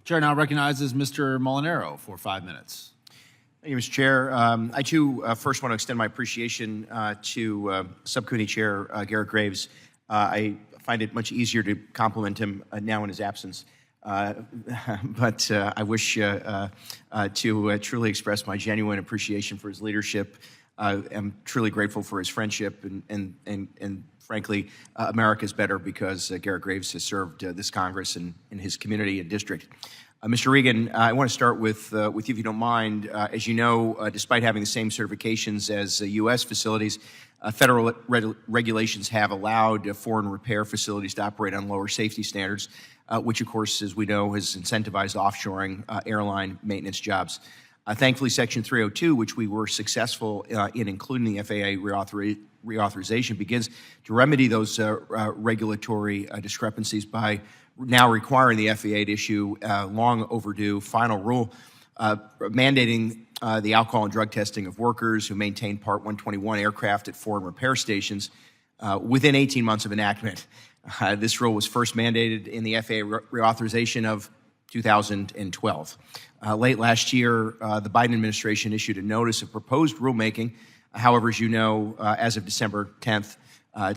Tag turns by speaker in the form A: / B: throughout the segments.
A: Chair now recognizes Mr. Molinaro for 5 minutes.
B: Thank you, Mr. Chair. I, too, first want to extend my appreciation to Subcommittee Chair Garrett Graves. I find it much easier to compliment him now in his absence. But I wish to truly express my genuine appreciation for his leadership. I'm truly grateful for his friendship, and frankly, America is better because Garrett Graves has served this Congress and in his community and district. Mr. Regan, I want to start with you, if you don't mind. As you know, despite having the same certifications as U.S. facilities, federal regulations have allowed foreign repair facilities to operate on lower safety standards, which, of course, as we know, has incentivized offshoring airline maintenance jobs. Thankfully, Section 302, which we were successful in including the FAA reauthorization, begins to remedy those regulatory discrepancies by now requiring the FAA to issue a long overdue final rule mandating the alcohol and drug testing of workers who maintain Part 121 aircraft at foreign repair stations within 18 months of enactment. This rule was first mandated in the FAA reauthorization of 2012. Late last year, the Biden administration issued a notice of proposed rulemaking. However, as you know, as of December 10th,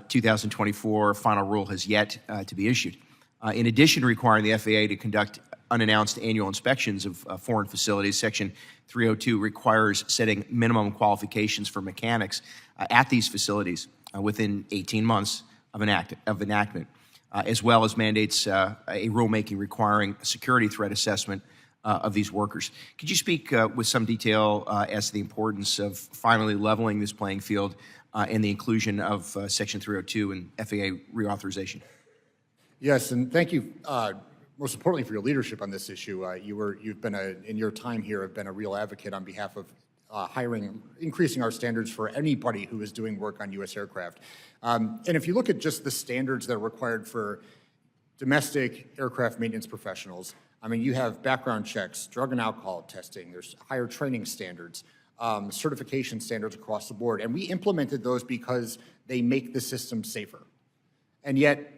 B: 2024, a final rule has yet to be issued. In addition to requiring the FAA to conduct unannounced annual inspections of foreign facilities, Section 302 requires setting minimum qualifications for mechanics at these facilities within 18 months of enactment, as well as mandates a rulemaking requiring a security threat assessment of these workers. Could you speak with some detail as to the importance of finally leveling this playing field and the inclusion of Section 302 and FAA reauthorization?
C: Yes, and thank you, most importantly, for your leadership on this issue. You've been in your time here, have been a real advocate on behalf of increasing our standards for anybody who is doing work on U.S. aircraft. And if you look at just the standards that are required for domestic aircraft maintenance professionals, I mean, you have background checks, drug and alcohol testing, there's higher training standards, certification standards across the board. And we implemented those because they make the system safer. And yet,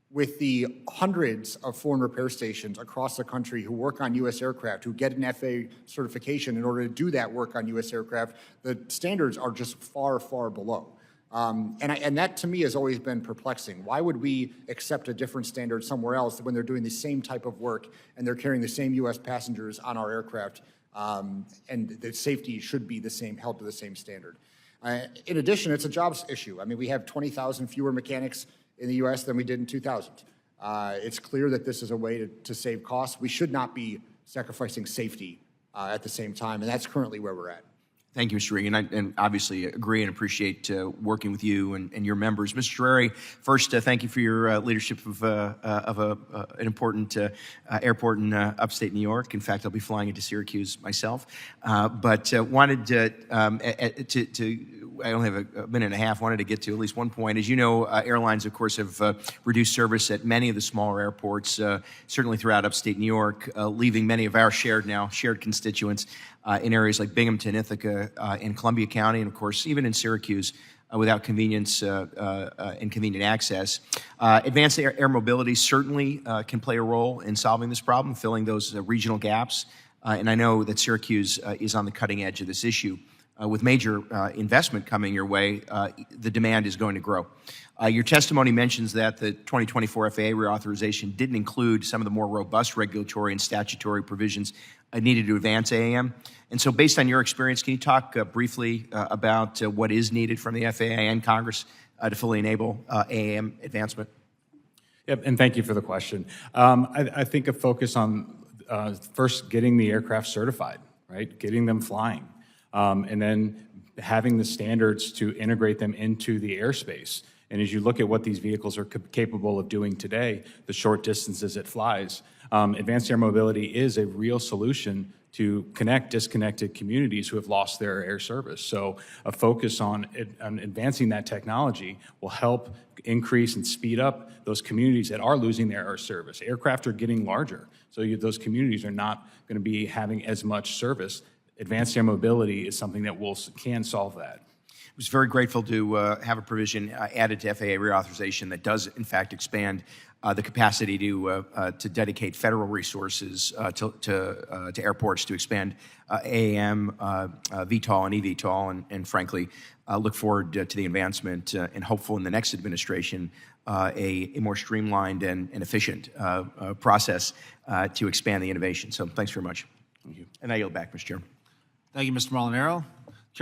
C: with the hundreds of foreign repair stations across the country who work on U.S. aircraft, who get an FAA certification in order to do that work on U.S. aircraft, the standards are just far, far below. And that, to me, has always been perplexing. Why would we accept a different standard somewhere else when they're doing the same type of work and they're carrying the same U.S. passengers on our aircraft, and the safety should be the same, held to the same standard? In addition, it's a jobs issue. I mean, we have 20,000 fewer mechanics in the U.S. than we did in 2000. It's clear that this is a way to save costs. We should not be sacrificing safety at the same time, and that's currently where we're at.
B: Thank you, Mr. Regan, and obviously agree and appreciate working with you and your members. Mr. Terreri, first, thank you for your leadership of an important airport in upstate New York. In fact, I'll be flying into Syracuse myself, but wanted I only have a minute and a half, wanted to get to at least one point. As you know, airlines, of course, have reduced service at many of the smaller airports, certainly throughout upstate New York, leaving many of our shared constituents in areas like Binghamton, Ithaca, and Columbia County, and of course, even in Syracuse, without convenience and convenient access. Advanced air mobility certainly can play a role in solving this problem, filling those regional gaps. And I know that Syracuse is on the cutting edge of this issue. With major investment coming your way, the demand is going to grow. Your testimony mentions that the 2024 FAA reauthorization didn't include some of the more robust regulatory and statutory provisions needed to advance AAM. And so based on your experience, can you talk briefly about what is needed from the FAA and Congress to fully enable AAM advancement?
D: Yep, and thank you for the question. I think a focus on first getting the aircraft certified, right? Getting them flying. And then having the standards to integrate them into the airspace. And as you look at what these vehicles are capable of doing today, the short distances it flies, advanced air mobility is a real solution to connect disconnected communities who have lost their air service. So a focus on advancing that technology will help increase and speed up those communities that are losing their air service. Aircraft are getting larger, so those communities are not going to be having as much service. Advanced air mobility is something that can solve that.
B: was very grateful to have a provision added to FAA reauthorization that does, in fact, expand the capacity to dedicate federal resources to airports to expand AAM, VTOL, and eVTOL, and frankly, look forward to the advancement and hopeful in the next administration a more streamlined and efficient process to expand the innovation. So thanks very much. Thank you. And I yield back, Mr. Chair.
A: Thank you, Mr. Molinaro.